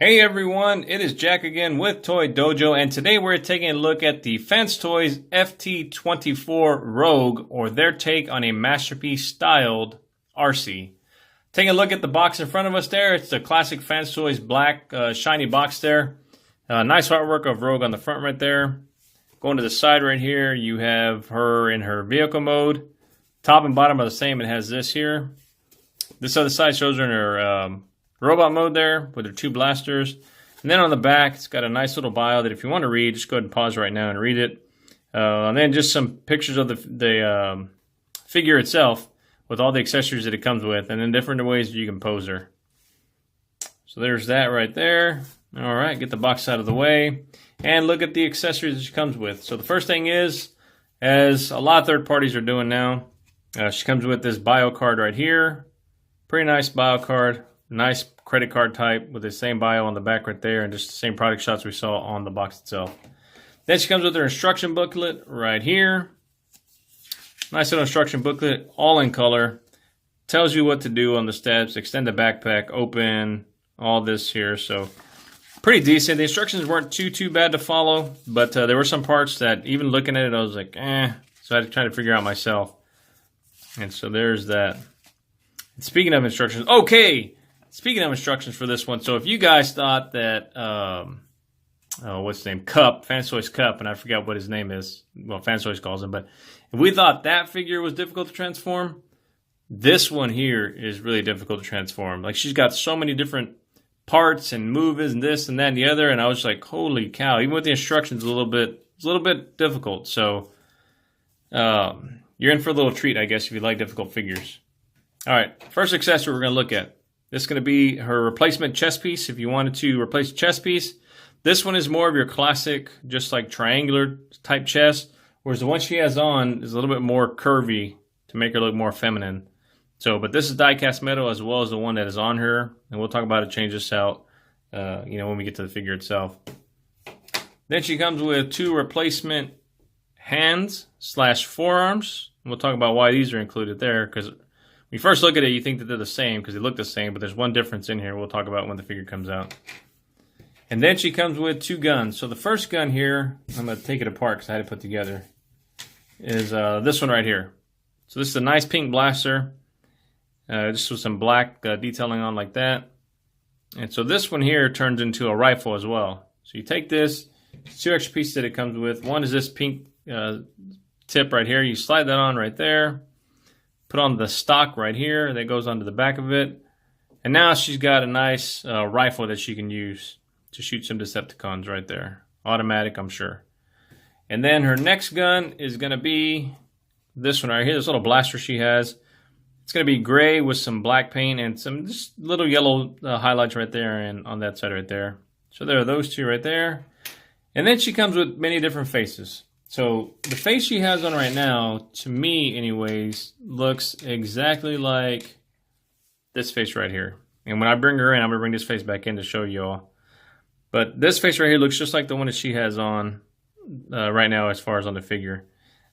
Hey everyone, it is Jack again with Toy Dojo, and today we're taking a look at the Fence Toys FT24 Rogue, or their take on a masterpiece styled RC. Taking a look at the box in front of us there, it's the classic Fence Toys black shiny box there. Nice artwork of Rogue on the front right there. Going to the side right here, you have her in her vehicle mode. Top and bottom are the same, it has this here. This other side shows her in her robot mode there with her two blasters. And then on the back, it's got a nice little bio that if you want to read, just go ahead and pause right now and read it. And then just some pictures of the figure itself with all the accessories that it comes with, and then different ways you can pose her. So there's that right there. All right, get the box out of the way. And look at the accessories that she comes with. So the first thing is, as a lot of third parties are doing now, she comes with this bio card right here. Pretty nice bio card. Nice credit card type with the same bio on the back right there and just the same product shots we saw on the box itself. Then she comes with her instruction booklet right here. Nice little instruction booklet, all in color. Tells you what to do on the steps, extend the backpack, open, all this here. So pretty decent. The instructions weren't too bad to follow, but there were some parts that even looking at it, I was like, eh. So I had to try to figure out myself. And so there's that. And speaking of instructions, okay. Speaking of instructions for this one, so if you guys thought that, what's his name, Cup, Fence Toys Cup, and I forgot what his name is, well, Fence Toys calls him, but if we thought that figure was difficult to transform, this one here is really difficult to transform. Like, she's got so many different parts and moves and this and that and the other, and I was like, holy cow, even with the instructions, it's a little bit difficult. So, you're in for a little treat, I guess, if you like difficult figures. All right, first accessory we're going to look at. This is going to be her replacement chest piece if you wanted to replace a chest piece. This one is more of your classic, just like triangular type chest, whereas the one she has on is a little bit more curvy to make her look more feminine. So, but this is die-cast metal as well as the one that is on her, and we'll talk about it, change this out, when we get to the figure itself. Then she comes with two replacement hands / forearms. We'll talk about why these are included there, because when you first look at it, you think that they're the same because they look the same, but there's one difference in here we'll talk about when the figure comes out. And then she comes with two guns. So the first gun here, I'm going to take it apart because I had to put together, is this one right here. So this is a nice pink blaster, just with some black detailing on like that. And so this one here turns into a rifle as well. So you take this, two extra pieces that it comes with. One is this pink tip right here. You slide that on right there. Put on the stock right here that goes onto the back of it. And now she's got a nice rifle that she can use to shoot some Decepticons right there. Automatic, I'm sure. And then her next gun is going to be this one right here, this little blaster she has. It's going to be gray with some black paint and some just little yellow highlights right there and on that side right there. So there are those two right there. And then she comes with many different faces. So the face she has on right now, to me anyways, looks exactly like this face right here. And when I bring her in, I'm going to bring this face back in to show you all. But this face right here looks just like the one that she has on right now as far as on the figure.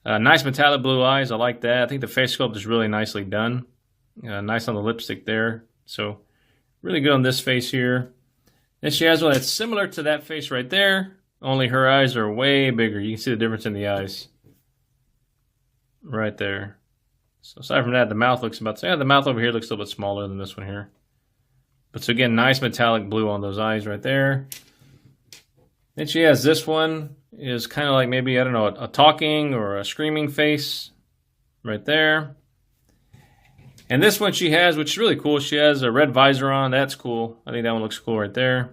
Nice metallic blue eyes, I like that. I think the face sculpt is really nicely done. Nice on the lipstick there. So really good on this face here. Then she has one that's similar to that face right there. Only her eyes are way bigger. You can see the difference in the eyes. Right there. So aside from that, the mouth looks about the same. The mouth over here looks a little bit smaller than this one here. But so again, nice metallic blue on those eyes right there. Then she has this one. Is kind of like maybe, I don't know, a talking or a screaming face. Right there. And this one she has, which is really cool. She has a red visor on. That's cool. I think that one looks cool right there.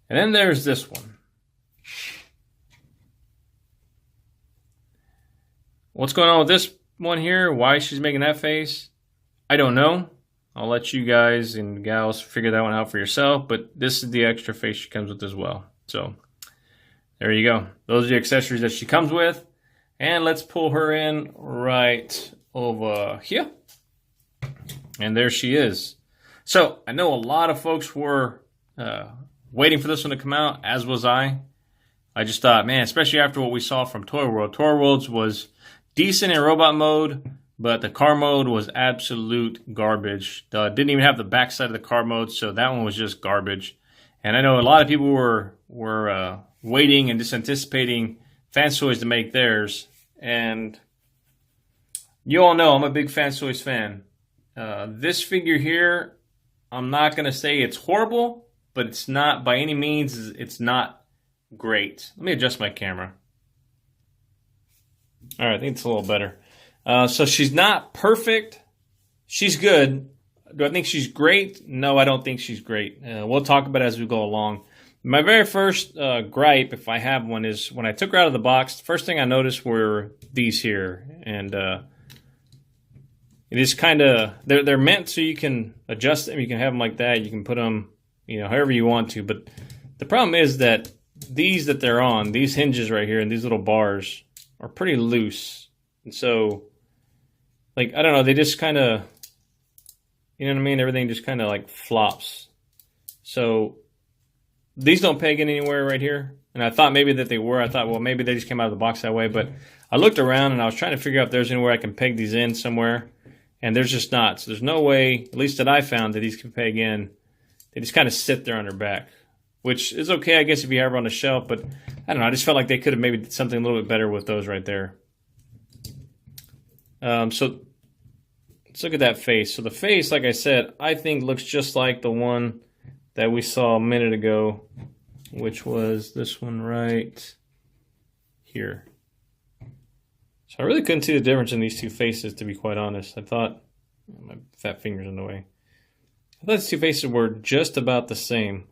And then there's this one. What's going on with this one here? Why she's making that face? I don't know. I'll let you guys and gals figure that one out for yourself. But this is the extra face she comes with as well. So there you go. Those are the accessories that she comes with. And let's pull her in right over here. And there she is. So I know a lot of folks were waiting for this one to come out, as was I. I just thought, man, especially after what we saw from Toy World. Toy World's was decent in robot mode, but the car mode was absolute garbage. Didn't even have the backside of the car mode, so that one was just garbage. And I know a lot of people were waiting and just anticipating Fans Toys to make theirs. And you all know I'm a big Fans Toys fan. This figure here, I'm not going to say it's horrible, but it's not, by any means, it's not great. Let me adjust my camera. All right, I think it's a little better. So she's not perfect. She's good. Do I think she's great? No, I don't think she's great. We'll talk about it as we go along. My very first gripe, if I have one, is when I took her out of the box, the first thing I noticed were these here. And it is kind of, they're meant so you can adjust them. You can have them like that. You can put them, however you want to. But the problem is that these that they're on, these hinges right here and these little bars are pretty loose. And so, like, I don't know, they just kind of, you know what I mean? Everything just kind of like flops. So these don't peg in anywhere right here. And I thought maybe that they were. I thought, well, maybe they just came out of the box that way. But I looked around and I was trying to figure out if there's anywhere I can peg these in somewhere. And there's just not. So there's no way, at least that I found, that these can peg in. They just kind of sit there on their back, which is okay, I guess, if you have her on the shelf. But I don't know. I just felt like they could have maybe did something a little bit better with those right there. So let's look at that face. So the face, like I said, I think looks just like the one that we saw a minute ago, which was this one right here. So I really couldn't see the difference in these two faces, to be quite honest. I thought, my fat finger's in the way. I thought these two faces were just about the same.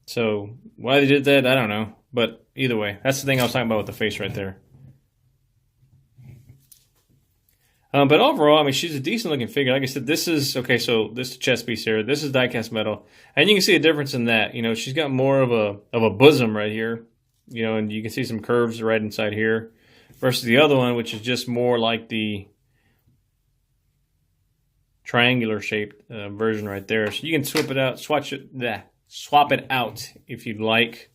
So why they did that, I don't know. But either way, that's the thing I was talking about with the face right there. But overall, I mean, she's a decent looking figure. Like I said, this is, okay, so this is the chest piece here. This is die-cast metal. And you can see a difference in that. She's got more of a bosom right here. And you can see some curves right inside here. Versus the other one, which is just more like the triangular shaped version right there. So you can swap it out if you'd like.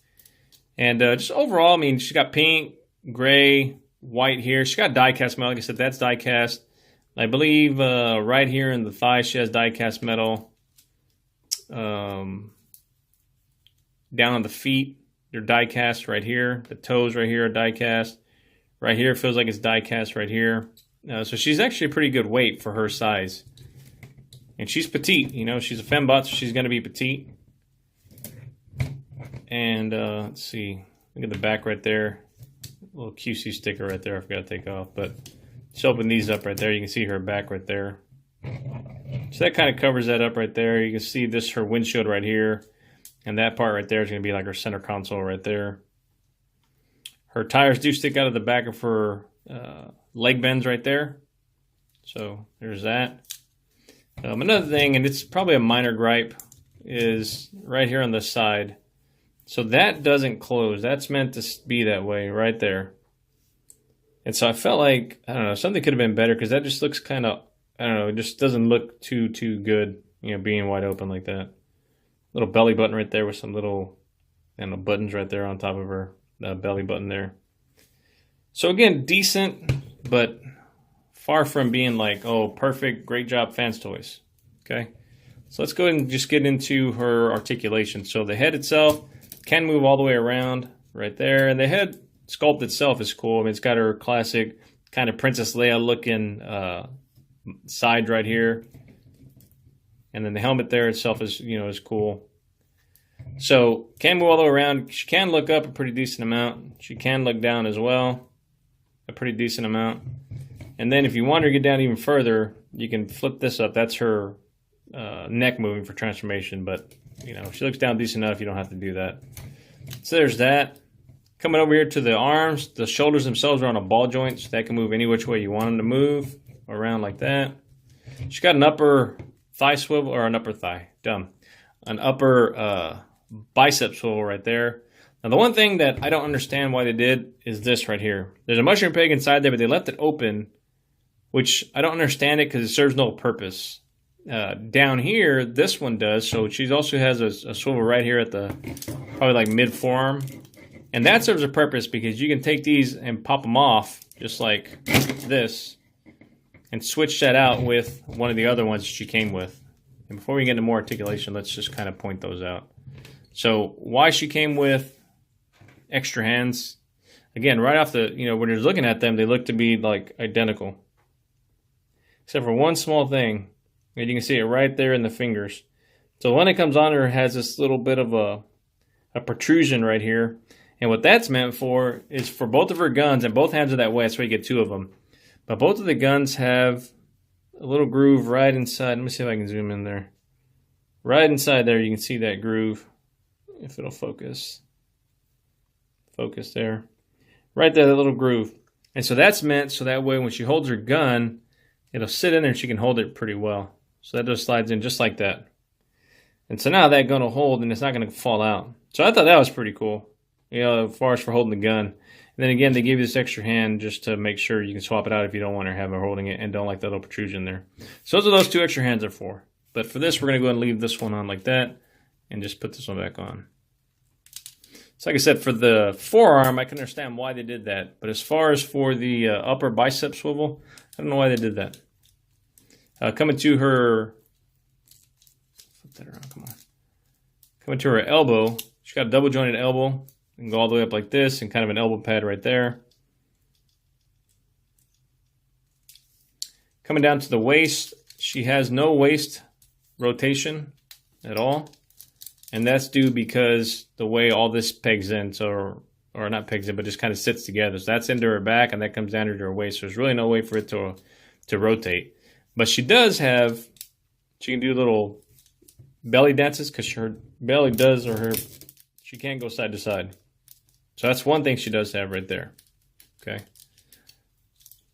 And just overall, I mean, she's got pink, gray, white here. She's got die-cast metal. Like I said, that's die-cast. I believe right here in the thigh, she has die-cast metal. Down on the feet, they're die-cast right here. The toes right here are die-cast. Right here feels like it's die-cast right here. So she's actually a pretty good weight for her size. And she's petite. She's a fembot, so she's going to be petite. And let's see. Look at the back right there. A little QC sticker right there I forgot to take off. But just open these up right there. You can see her back right there. So that kind of covers that up right there. You can see this, her windshield right here. And that part right there is going to be like her center console right there. Her tires do stick out of the back of her leg bends right there. So there's that. Another thing, and it's probably a minor gripe, is right here on the side. So that doesn't close. That's meant to be that way right there. And so I felt like, I don't know, something could have been better because that just looks kind of, I don't know, it just doesn't look too good, being wide open like that. Little belly button right there with some little, buttons right there on top of her belly button there. So again, decent, but far from being like, oh, perfect, great job, Fans Toys. Okay, so let's go ahead and just get into her articulation. So the head itself can move all the way around right there, and the head sculpt itself is cool. I mean, it's got her classic kind of Princess Leia looking side right here, and then the helmet there itself is is cool. So can move all the way around. She can look up a pretty decent amount. She can look down as well, a pretty decent amount. And then if you want her to get down even further, you can flip this up. That's her neck moving for transformation. But if she looks down decent enough, you don't have to do that. So there's that. Coming over here to the arms, the shoulders themselves are on a ball joint, so that can move any which way you want them to move around like that. She's got an upper thigh swivel, or an upper thigh, an upper bicep swivel right there. Now the one thing that I don't understand why they did is this right here. There's a mushroom peg inside there, but they left it open, which I don't understand it because it serves no purpose. Down here, this one does, so she also has a swivel right here at the, probably like mid forearm. And that serves a purpose because you can take these and pop them off just like this. and switch that out with one of the other ones she came with. And before we get into more articulation, let's just kind of point those out. So why she came with extra hands. Again, right off the, when you're looking at them, they look to be like identical. Except for one small thing. And you can see it right there in the fingers. So the one that comes on her has this little bit of a protrusion right here. And what that's meant for is for both of her guns, and both hands are that way, that's why you get two of them. But both of the guns have a little groove right inside. Let me see if I can zoom in there. Right inside there, you can see that groove. If it'll focus. Focus there. Right there, that little groove. And so that's meant so that way when she holds her gun, it'll sit in there and she can hold it pretty well. So that just slides in just like that. And so now that gun will hold and it's not going to fall out. So I thought that was pretty cool, as far as for holding the gun. And then again, they give you this extra hand just to make sure you can swap it out if you don't want her have her holding it and don't like that little protrusion there. So those are those two extra hands are for. But for this, we're going to go ahead and leave this one on like that and just put this one back on. So like I said, for the forearm, I can understand why they did that. But as far as for the upper bicep swivel, I don't know why they did that. Coming to her, flip that around, come on. Coming to her elbow, she's got a double jointed elbow. You can go all the way up like this and kind of an elbow pad right there. Coming down to the waist, she has no waist rotation at all. And that's due because the way all this pegs in, so or not pegs in, but just kind of sits together. So that's into her back, and that comes down to her waist. So there's really no way for it to rotate. But she does have, she can do little belly dances because her belly does, she can go side to side. So that's one thing she does have right there. Okay.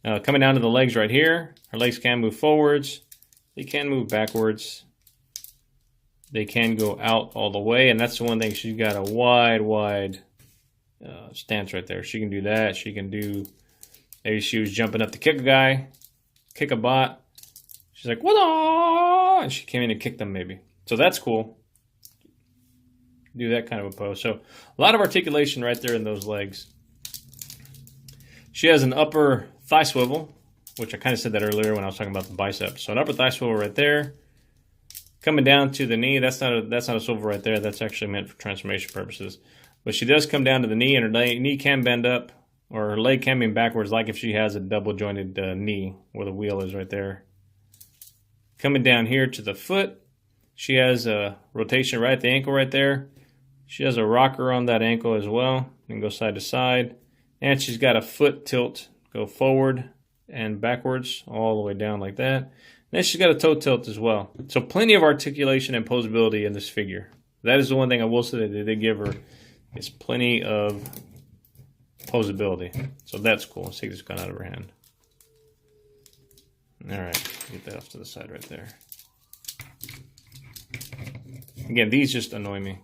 Now coming down to the legs right here, her legs can move forwards. They can move backwards. They can go out all the way, and that's the one thing. She's got a wide stance right there. She can do that. She can do, maybe she was jumping up to kick a guy, kick a bot. She's like, what? And she came in and kicked them maybe. So that's cool. Do that kind of a pose. So a lot of articulation right there in those legs. She has an upper thigh swivel, which I kind of said that earlier when I was talking about the biceps. So an upper thigh swivel right there. Coming down to the knee, that's not a swivel right there. That's actually meant for transformation purposes. But she does come down to the knee, and her knee can bend up, or her leg can bend backwards, like if she has a double jointed knee where the wheel is right there. Coming down here to the foot, she has a rotation right at the ankle right there. She has a rocker on that ankle as well, and go side to side. And she's got a foot tilt, go forward and backwards, all the way down like that. Then she's got a toe tilt as well. So plenty of articulation and posability in this figure. That is the one thing I will say that they did give her, is plenty of posability. So that's cool. Let's take this gun out of her hand. All right, get that off to the side right there. Again, these just annoy me.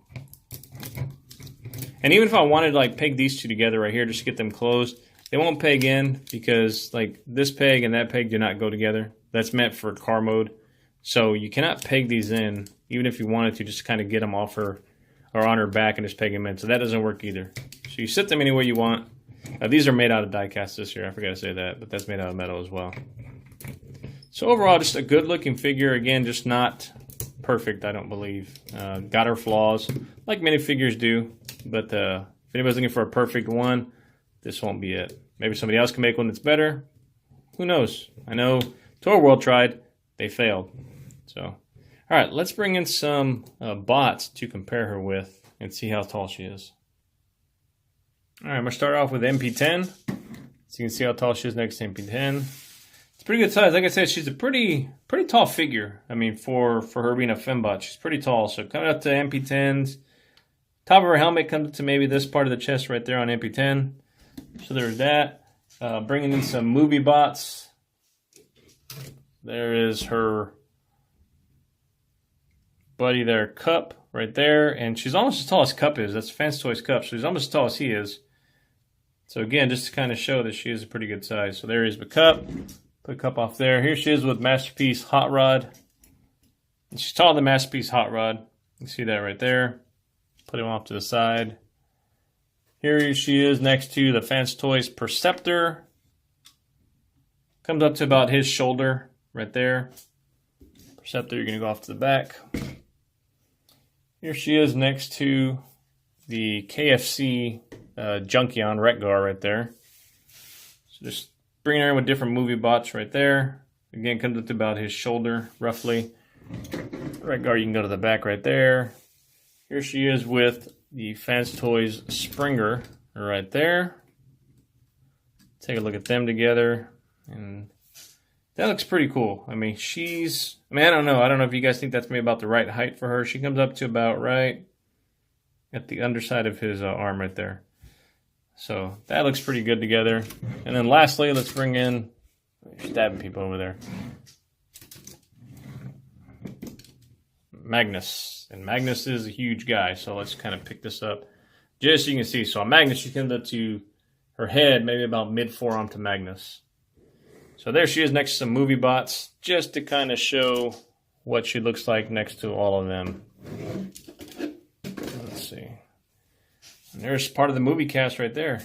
And even if I wanted to like peg these two together right here just to get them closed, they won't peg in because like this peg and that peg do not go together. That's meant for car mode. So you cannot peg these in, even if you wanted to, just to kind of get them off her or on her back and just peg them in. So that doesn't work either. So you sit them any way you want. These are made out of die cast this year. I forgot to say that, but that's made out of metal as well. So overall, just a good looking figure. Again, just not perfect, I don't believe. Got her flaws, like many figures do. But if anybody's looking for a perfect one, this won't be it. Maybe somebody else can make one that's better. Who knows? I know Toy World tried. They failed. So, all right, let's bring in some bots to compare her with and see how tall she is. All right, I'm going to start off with MP10. So you can see how tall she is next to MP10. It's a pretty good size. Like I said, she's a pretty tall figure. I mean, for her being a fembot, she's pretty tall. So coming up to MP10's, top of her helmet comes to maybe this part of the chest right there on MP10. So there's that. Bringing in some movie bots. There is her buddy there, Cup, right there. And she's almost as tall as Cup is. That's Fans Toys Cup. So she's almost as tall as he is. So again, just to kind of show that she is a pretty good size. So there is the Cup. Put Cup off there. Here she is with Masterpiece Hot Rod. And she's taller than Masterpiece Hot Rod. You can see that right there. Put him off to the side. Here she is next to the Fans Toys Perceptor. Comes up to about his shoulder right there. Perceptor, you're going to go off to the back. Here she is next to the KFC Junkion Rec Guard right there. So just bringing her in with different movie bots right there. Again, comes up to about his shoulder, roughly. Rec Guard, you can go to the back right there. Here she is with the Fans Toys Springer right there. Take a look at them together. And that looks pretty cool. I mean, I don't know. I don't know if you guys think that's maybe about the right height for her. She comes up to about right at the underside of his arm right there. So that looks pretty good together. And then lastly, let's bring in, stabbing people over there, Magnus. And Magnus is a huge guy, so let's kind of pick this up just so you can see. So on Magnus, she comes up to her head, maybe about mid-forearm to Magnus. So there she is next to some movie bots, just to kind of show what she looks like next to all of them. Let's see. And there's part of the movie cast right there.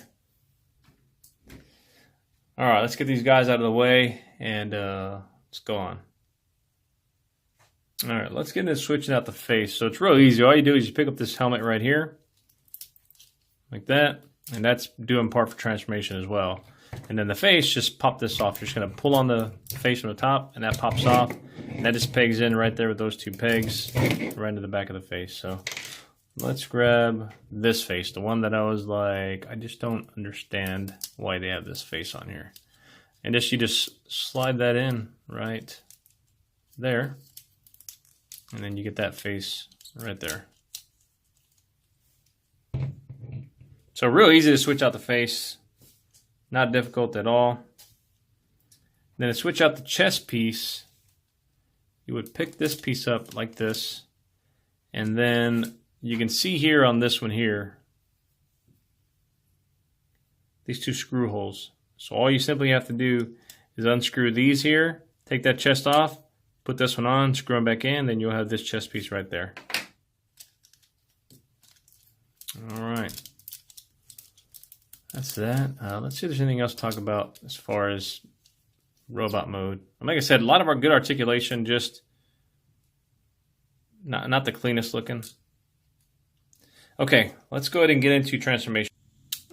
All right, let's get these guys out of the way, and let's go on. All right, let's get into switching out the face. So it's real easy. All you do is you pick up this helmet right here, like that, and that's doing part for transformation as well. And then the face, just pop this off. You're just going to pull on the face from the top, and that pops off. And that just pegs in right there with those two pegs right into the back of the face. So let's grab this face, the one that I was like, I just don't understand why they have this face on here. And you just slide that in right there. And then you get that face right there. So real easy to switch out the face. Not difficult at all. Then to switch out the chest piece, you would pick this piece up like this. And then you can see here on this one here, these two screw holes. So all you simply have to do is unscrew these here, take that chest off, put this one on, screw them back in, then you'll have this chest piece right there. All right. That's that. Let's see if there's anything else to talk about as far as robot mode. Like I said, a lot of our good articulation, just not the cleanest looking. Okay, let's go ahead and get into transformation.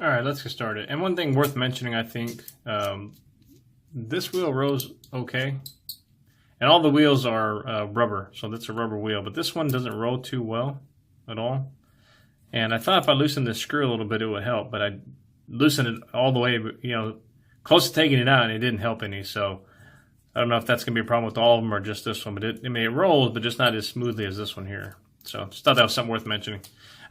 All right, let's get started. And one thing worth mentioning, I think, this wheel rolls okay. And all the wheels are rubber, so that's a rubber wheel. But this one doesn't roll too well at all. And I thought if I loosened the screw a little bit, it would help. But I loosened it all the way, close to taking it out, and it didn't help any. So I don't know if that's going to be a problem with all of them or just this one. But it rolls, but just not as smoothly as this one here. So just thought that was something worth mentioning.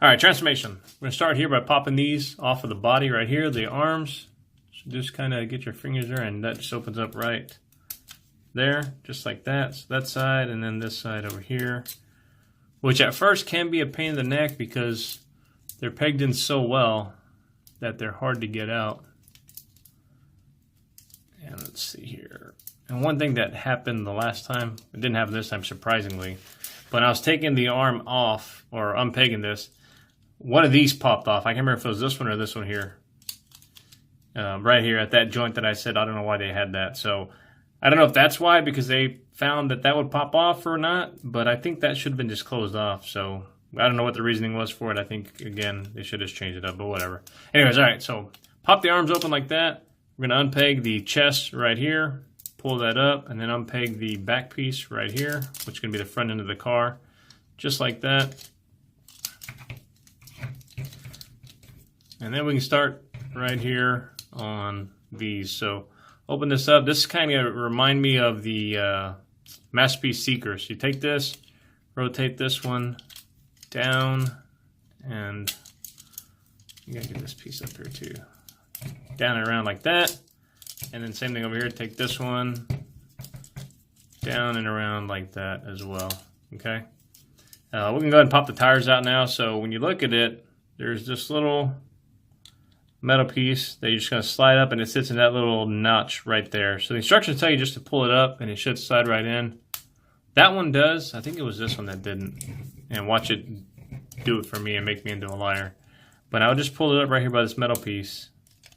All right, transformation. We're going to start here by popping these off of the body right here, the arms. So just kind of get your fingers there, and that just opens up right there, just like that. So that side, and then this side over here, which at first can be a pain in the neck because they're pegged in so well that they're hard to get out. And let's see here. And one thing that happened the last time, it didn't happen this time surprisingly, but when I was taking the arm off or unpegging this, one of these popped off. I can't remember if it was this one or this one here. Right here at that joint that I said, I don't know why they had that. So I don't know if that's why, because they found that would pop off or not, but I think that should have been just closed off. So I don't know what the reasoning was for it. I think, again, they should have just changed it up, but whatever. Anyways, all right, so pop the arms open like that. We're going to unpeg the chest right here, pull that up, and then unpeg the back piece right here, which is going to be the front end of the car, just like that. And then we can start right here on these. So open this up. This kind of remind me of the Masterpiece Seeker. So you take this, rotate this one down, and you gotta get this piece up here too. Down and around like that. And then same thing over here, take this one down and around like that as well. Okay. We can go ahead and pop the tires out now. So when you look at it, there's this little metal piece that you're just going to slide up, and it sits in that little notch right there. So the instructions tell you just to pull it up, and it should slide right in. That one does. I think it was this one that didn't. And watch it do it for me and make me into a liar. But I'll just pull it up right here by this metal piece.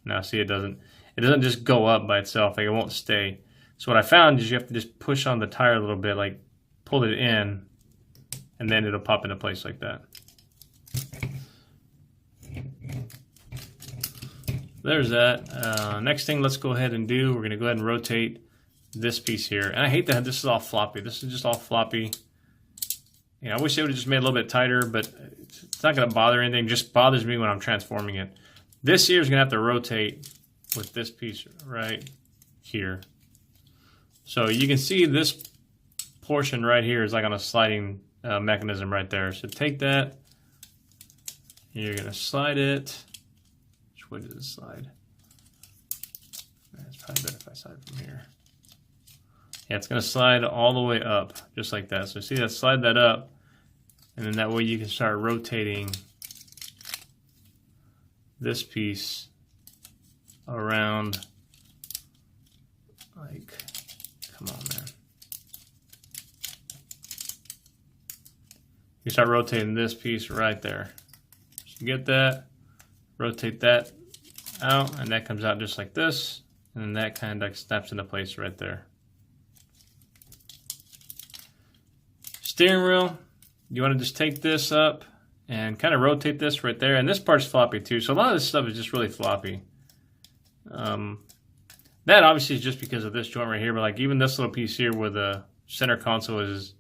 Now see, it doesn't just go up by itself. Like, it won't stay. So what I found is you have to just push on the tire a little bit, like pull it in, and then it'll pop into place like that. There's that. Next thing let's go ahead and do, we're going to go ahead and rotate this piece here. And I hate that this is all floppy. This is just all floppy. You know, I wish they would have just made it a little bit tighter, but it's not going to bother anything. It just bothers me when I'm transforming it. This here is going to have to rotate with this piece right here. So you can see this portion right here is like on a sliding mechanism right there. So take that, you're going to slide it. Which way does it slide? It's probably better if I slide from here. Yeah, it's going to slide all the way up, just like that. So see that, slide that up, and then that way you can start rotating this piece around, like, come on, man. You start rotating this piece right there. So you get that, rotate that out, and that comes out just like this, and then that kind of like snaps into place right there. Steering wheel, you want to just take this up and kind of rotate this right there, and this part's floppy too, so a lot of this stuff is just really floppy. That obviously is just because of this joint right here, but like even this little piece here where the center console is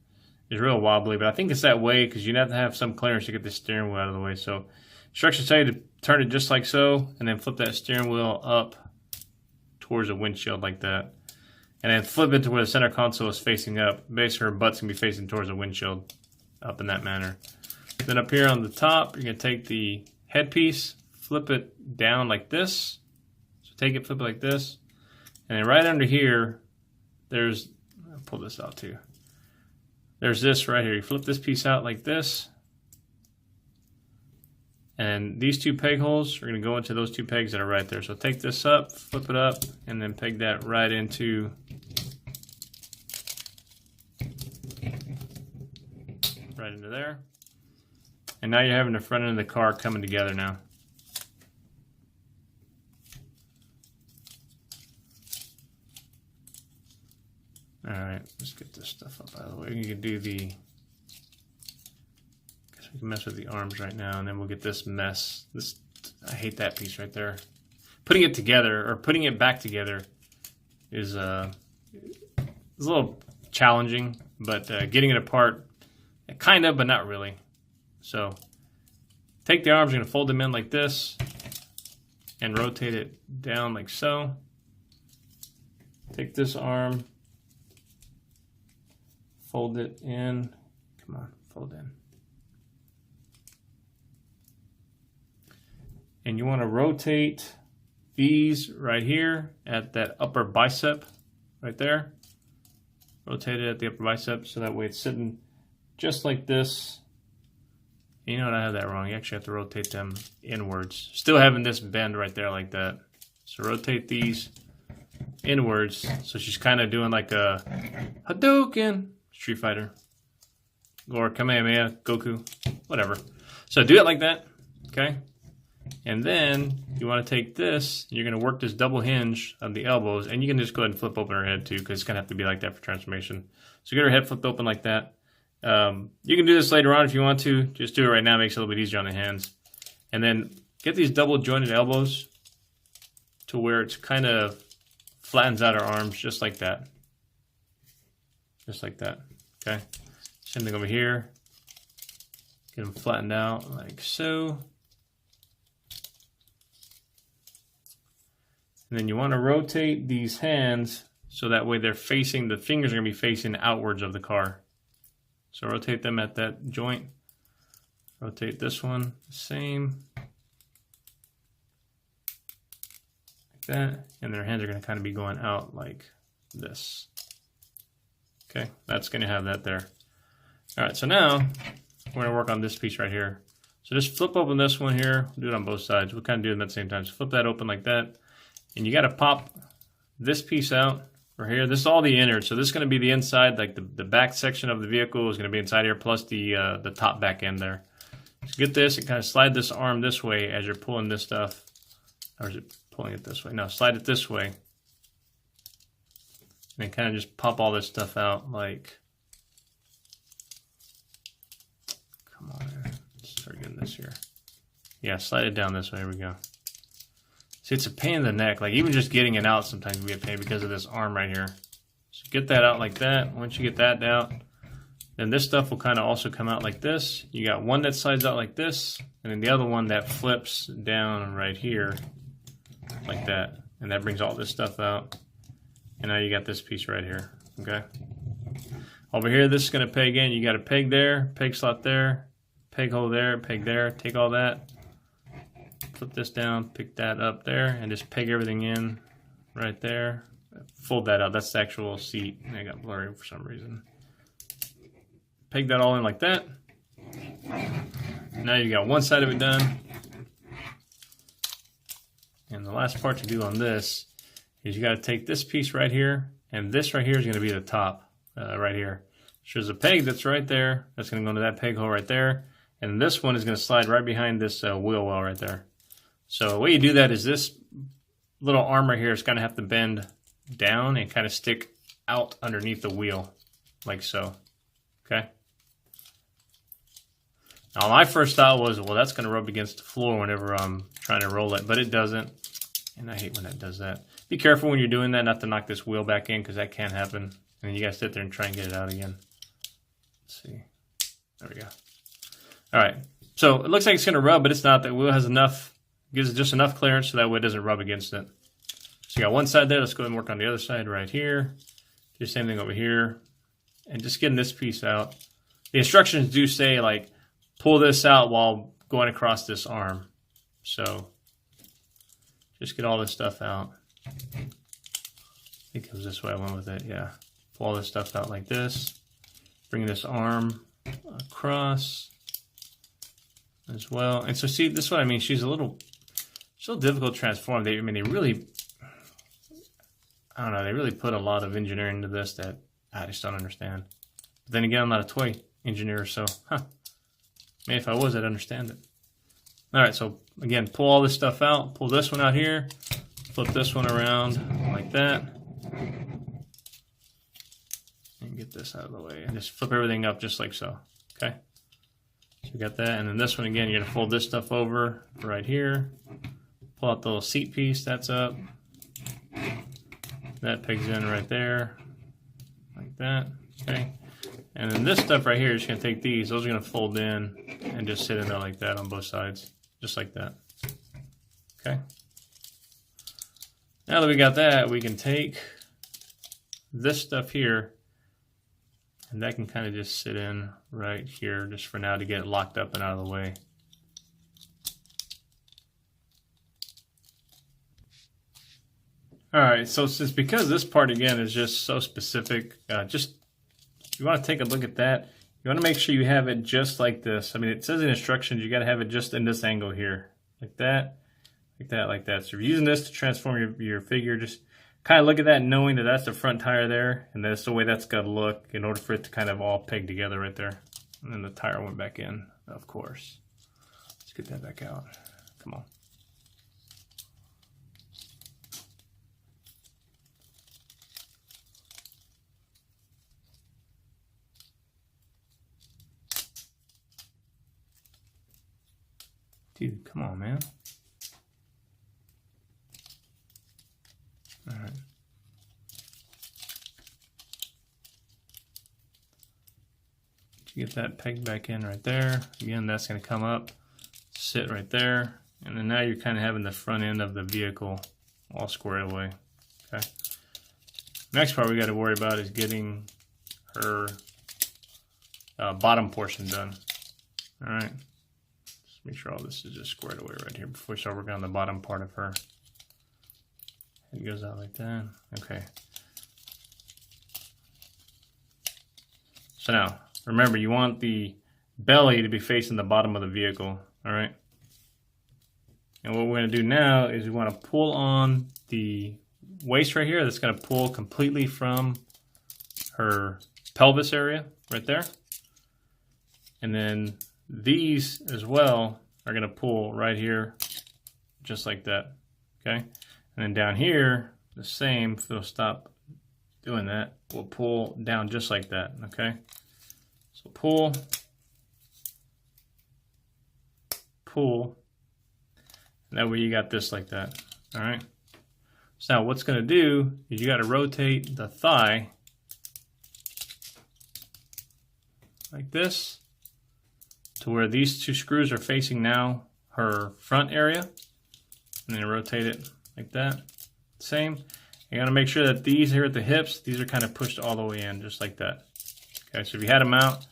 real wobbly, but I think it's that way because you have to have some clearance to get the steering wheel out of the way. So instructions tell you to turn it just like so, and then flip that steering wheel up towards the windshield like that. And then flip it to where the center console is facing up. Basically, her butt's going to be facing towards the windshield up in that manner. Then up here on the top, you're going to take the headpiece, flip it down like this. So take it, flip it like this. And then right under here, there's, I'll pull this out too. There's this right here. You flip this piece out like this. And these two peg holes are going to go into those two pegs that are right there. So take this up, flip it up, and then peg that right into there. And now you're having the front end of the car coming together now. Alright, let's get this stuff up out of the way. You can do the, guess we can mess with the arms right now, and then we'll get this mess. This, I hate that piece right there. Putting it together, or putting it back together, is a little challenging, but getting it apart, kind of, but not really. So take the arms, you're going to fold them in like this, and rotate it down like so. Take this arm, fold it in. Come on, fold in. And you want to rotate these right here at that upper bicep right there. Rotate it at the upper bicep so that way it's sitting just like this. You know what, I have that wrong. You actually have to rotate them inwards. Still having this bend right there like that. So rotate these inwards. So she's kind of doing like a Hadouken, Street Fighter, or Kamehameha, Goku, whatever. So do it like that, okay? And then you want to take this, you're going to work this double hinge of the elbows, and you can just go ahead and flip open her head too, because it's going to have to be like that for transformation. So get her head flipped open like that. You can do this later on if you want to. Just do it right now, it makes it a little bit easier on the hands. And then get these double jointed elbows to where it's kind of flattens out her arms just like that. Just like that, okay? Same thing over here. Get them flattened out like so. And then you want to rotate these hands so that way they're facing, the fingers are going to be facing outwards of the car. So rotate them at that joint. Rotate this one, the same. Like that. And their hands are going to kind of be going out like this. Okay, that's going to have that there. All right, so now we're going to work on this piece right here. So just flip open this one here. We'll do it on both sides. We'll kind of do them at the same time. So flip that open like that. And you got to pop this piece out right here. This is all the innards. So this is going to be the inside, like the back section of the vehicle is going to be inside here, plus the top back end there. So get this and kind of slide this arm this way as you're pulling this stuff. Or is it pulling it this way? No, slide it this way. And then kind of just pop all this stuff out like, come on, let's start getting this here. Yeah, slide it down this way, here we go. See, it's a pain in the neck, like even just getting it out sometimes we get pain because of this arm right here. So get that out like that. Once you get that out, then this stuff will kind of also come out like this. You got one that slides out like this, and then the other one that flips down right here like that. And that brings all this stuff out. And now you got this piece right here, okay? Over here, this is gonna peg in. You got a peg there, peg slot there, peg hole there, peg there. Take all that, flip this down, pick that up there, and just peg everything in right there. Fold that out, that's the actual seat. I got blurry for some reason. Peg that all in like that. Now you got one side of it done. And the last part to do on this is you got to take this piece right here, and this right here is going to be the top right here. So there's a peg that's right there. That's going to go into that peg hole right there. And this one is going to slide right behind this wheel well right there. So the way you do that is this little arm right here is going to have to bend down and kind of stick out underneath the wheel, like so. Okay. Now my first thought was, well, that's going to rub against the floor whenever I'm trying to roll it, but it doesn't. And I hate when that does that. Be careful when you're doing that not to knock this wheel back in, because that can happen. And then you got to sit there and try and get it out again. Let's see. There we go. All right. So it looks like it's going to rub, but it's not. The wheel has enough, gives it just enough clearance so that way it doesn't rub against it. So you got one side there. Let's go ahead and work on the other side right here. Do the same thing over here. And just getting this piece out. The instructions do say, like, pull this out while going across this arm. So just get all this stuff out. I think it was this way I went with it, yeah. Pull all this stuff out like this. Bring this arm across as well. And so see, this is what I mean. She's a little difficult to transform. I mean, they really, I don't know, they really put a lot of engineering into this that I just don't understand. But then again, I'm not a toy engineer, so, maybe if I was, I'd understand it. All right, so again, pull all this stuff out. Pull this one out here. Flip this one around like that. And get this out of the way. And just flip everything up just like so, okay? So you got that, and then this one again, you're gonna fold this stuff over right here. Pull out the little seat piece, that's up. That pegs in right there, like that, okay? And then this stuff right here, you're just gonna take these, those are gonna fold in and just sit in there like that on both sides, just like that, okay? Now that we got that, we can take this stuff here, and that can kind of just sit in right here just for now to get it locked up and out of the way. All right, so because this part again is just so specific, you want to take a look at that. You want to make sure you have it just like this. I mean, it says in instructions you got to have it just in this angle here, like that, like that, like that. So if you're using this to transform your figure, just kind of look at that knowing that that's the front tire there, and that's the way that's got to look in order for it to kind of all peg together right there. And then the tire went back in, of course. Let's get that back out. Come on. Dude, come on, man. All right. You get that pegged back in right there. Again, that's going to come up, sit right there, and then now you're kind of having the front end of the vehicle all squared away. Okay. Next part we got to worry about is getting her bottom portion done. All right. Make sure all this is just squared away right here before we start working on the bottom part of her. It goes out like that. Okay. So now, remember, you want the belly to be facing the bottom of the vehicle. All right. And what we're going to do now is we want to pull on the waist right here. That's going to pull completely from her pelvis area right there. And then these as well are going to pull right here, just like that, okay? And then down here, the same, it'll stop doing that, we'll pull down just like that, okay? So pull, pull, and that way you got this like that, all right? So now what's gonna do is you gotta rotate the thigh like this to where these two screws are facing now her front area, and then rotate it like that. Same. You gotta make sure that these here at the hips, these are kind of pushed all the way in, just like that. Okay, so if you had them out,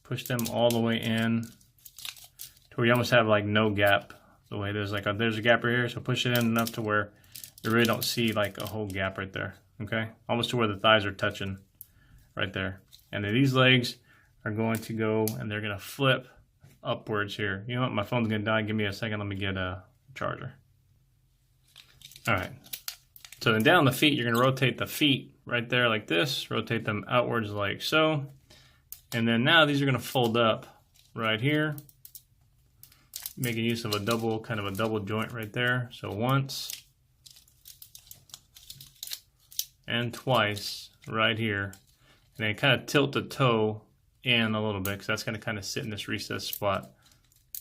push them all the way in to where you almost have like no gap. The way there's like there's a gap right here, so push it in enough to where you really don't see like a whole gap right there. Okay, almost to where the thighs are touching right there. And then these legs are going to go and they're gonna flip upwards here. You know what? My phone's gonna die. Give me a second. Let me get a charger. All right. So then down the feet, you're gonna rotate the feet right there like this. Rotate them outwards like so. And then now these are gonna fold up right here, making use of a double, kind of a double joint right there. So once and twice right here, and then kind of tilt the toe in a little bit because that's going to kind of sit in this recessed spot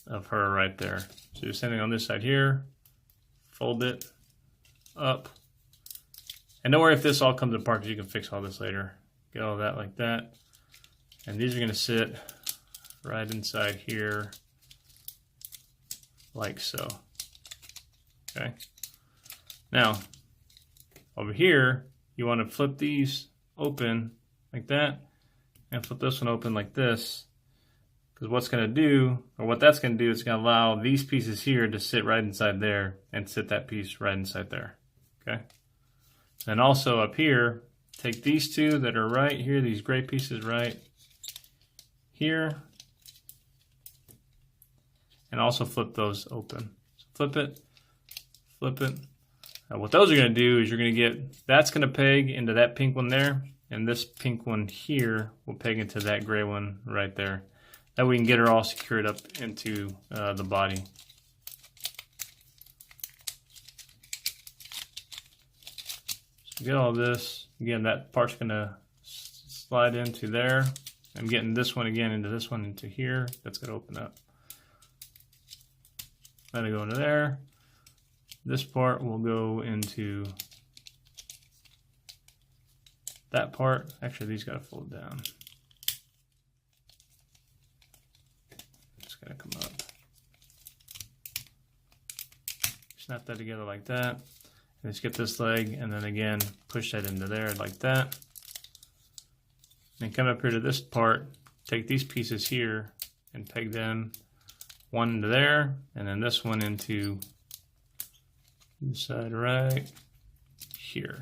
of her right there. So do something on this side here, fold it up, and don't worry if this all comes apart because you can fix all this later. Get all that like that, and these are going to sit right inside here like so. Okay, now over here you want to flip these open like that and flip this one open like this, because what's going to do, or what that's going to do, is going to allow these pieces here to sit right inside there and sit that piece right inside there. Okay, and also up here, take these two that are right here, these gray pieces right here, and also flip those open. So flip it, flip it. Now what those are going to do is you're going to get, that's going to peg into that pink one there, and this pink one here will peg into that gray one right there. That way we can get her all secured up into the body. So get all this. Again, that part's going to slide into there. I'm getting this one again into this one into here. That's going to open up. That'll go into there. This part will go into that part. Actually, these got to fold down. It's going to come up. Snap that together like that. And just get this leg, and then again, push that into there like that. Then come up here to this part, take these pieces here and peg them one into there, and then this one into this side right here.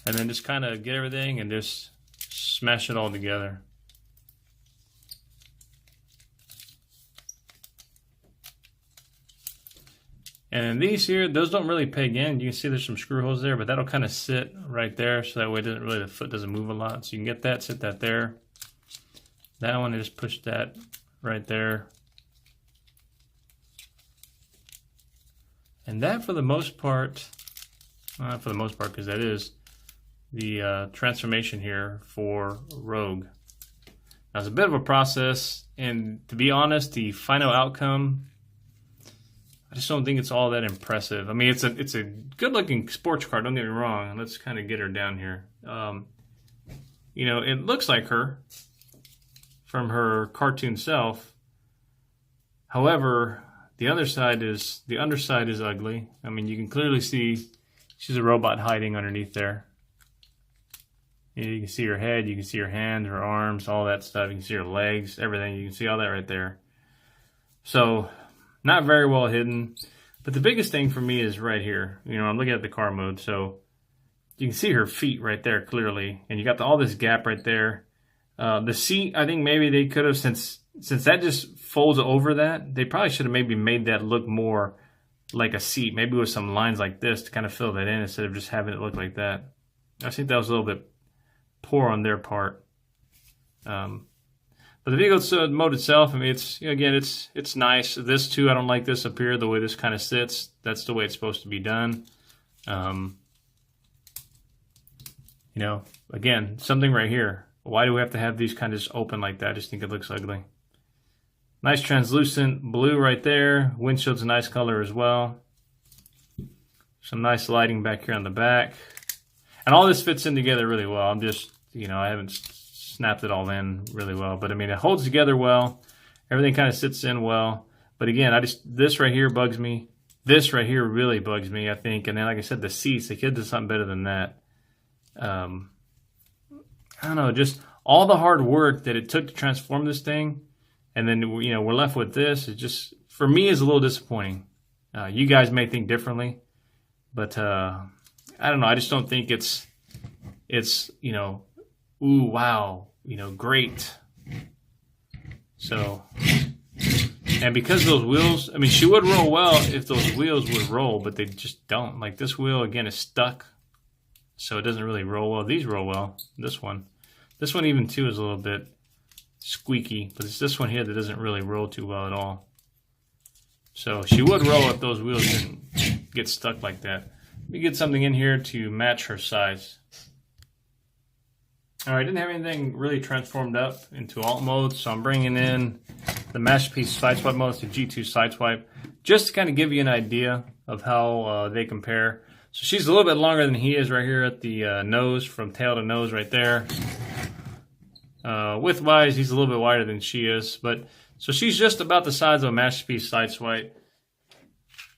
And then just kind of get everything and just smash it all together. And these here, those don't really peg in. You can see there's some screw holes there, but that'll kind of sit right there, so that way it doesn't really, the foot doesn't move a lot. So you can get that, sit that there. That one, just push that right there. And that, for the most part, because that is the transformation here for Rogue. Now, it's a bit of a process, and to be honest, the final outcome, I just don't think it's all that impressive. I mean, it's a good-looking sports car, don't get me wrong. Let's kind of get her down here. You know, it looks like her from her cartoon self. However, the underside is ugly. I mean, you can clearly see she's a robot hiding underneath there. You can see her head, you can see her hands, her arms, all that stuff. You can see her legs, everything. You can see all that right there. So, not very well hidden. But the biggest thing for me is right here. You know, I'm looking at the car mode, so you can see her feet right there clearly. And you got all this gap right there. The seat, I think maybe they could have, since that just folds over that, they probably should have maybe made that look more like a seat. Maybe with some lines like this to kind of fill that in instead of just having it look like that. I think that was a little bit poor on their part. But the vehicle mode itself, I mean, it's nice. This too, I don't like this up here, the way this kind of sits. That's the way it's supposed to be done. You know, again, something right here. Why do we have to have these kind of just open like that? I just think it looks ugly. Nice translucent blue right there. Windshield's a nice color as well. Some nice lighting back here on the back. And all this fits in together really well. I'm just, you know, I haven't snapped it all in really well. But I mean, it holds together well. Everything kind of sits in well. But again, this right here bugs me. This right here really bugs me, I think. And then, like I said, the seats, they could do something better than that. I don't know, just all the hard work that it took to transform this thing. And then, you know, we're left with this. It just, for me, is a little disappointing. You guys may think differently. But I don't know. I just don't think it's you know, ooh, wow, you know, great. So, and because those wheels, I mean, she would roll well if those wheels would roll, but they just don't. Like this wheel, again, is stuck. So it doesn't really roll well. These roll well. This one even too is a little bit squeaky, but it's this one here that doesn't really roll too well at all. So she would roll if those wheels didn't get stuck like that. Let me get something in here to match her size. All right, I didn't have anything really transformed up into alt mode, so I'm bringing in the Masterpiece Sideswipe mode to G2 Sideswipe, just to kind of give you an idea of how they compare. So she's a little bit longer than he is right here at the nose, from tail to nose right there. Width-wise, he's a little bit wider than she is, but so she's just about the size of a Masterpiece Sideswipe.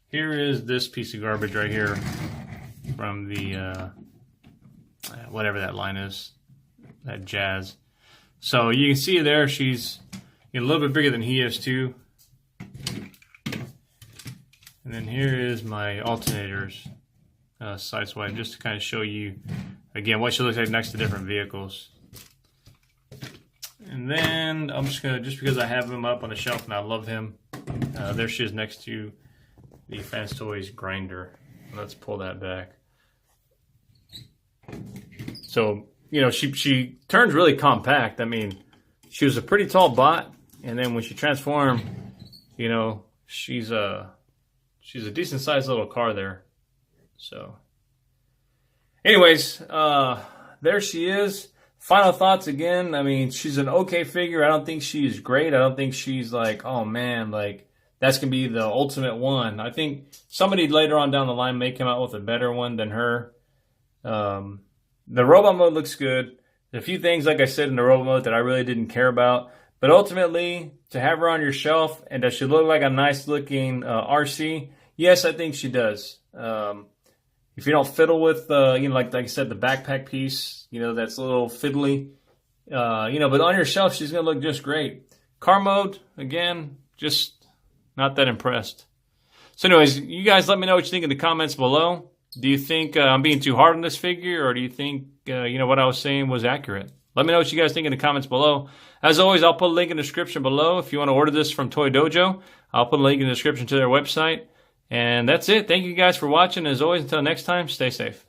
Here is this piece of garbage right here from the whatever that line is, that Jazz. So you can see there she's a little bit bigger than he is too. And then here is my alternators Sideswipe, just to kind of show you again what she looks like next to different vehicles. And then I'm just gonna, just because I have him up on the shelf and I love him, there she is next to the Fans Toys grinder. Let's pull that back. So, you know, she turns really compact. I mean, she was a pretty tall bot, and then when she transformed, you know, she's a decent sized little car there. So, anyways, there she is. Final thoughts again. I mean, she's an okay figure. I don't think she's great. I don't think she's like, oh man, like that's gonna be the ultimate one. I think somebody later on down the line may come out with a better one than her. The robot mode looks good. There's a few things, like I said, in the robot mode that I really didn't care about. But ultimately, to have her on your shelf, and does she look like a nice looking RC? Yes, I think she does. If you don't fiddle with, you know, like I said, the backpack piece, you know, that's a little fiddly, you know, but on your shelf, she's going to look just great. Car mode, again, just not that impressed. So anyways, you guys let me know what you think in the comments below. Do you think I'm being too hard on this figure, or do you think, you know, what I was saying was accurate? Let me know what you guys think in the comments below. As always, I'll put a link in the description below. If you want to order this from Toy Dojo, I'll put a link in the description to their website. And that's it. Thank you guys for watching. As always, until next time, stay safe.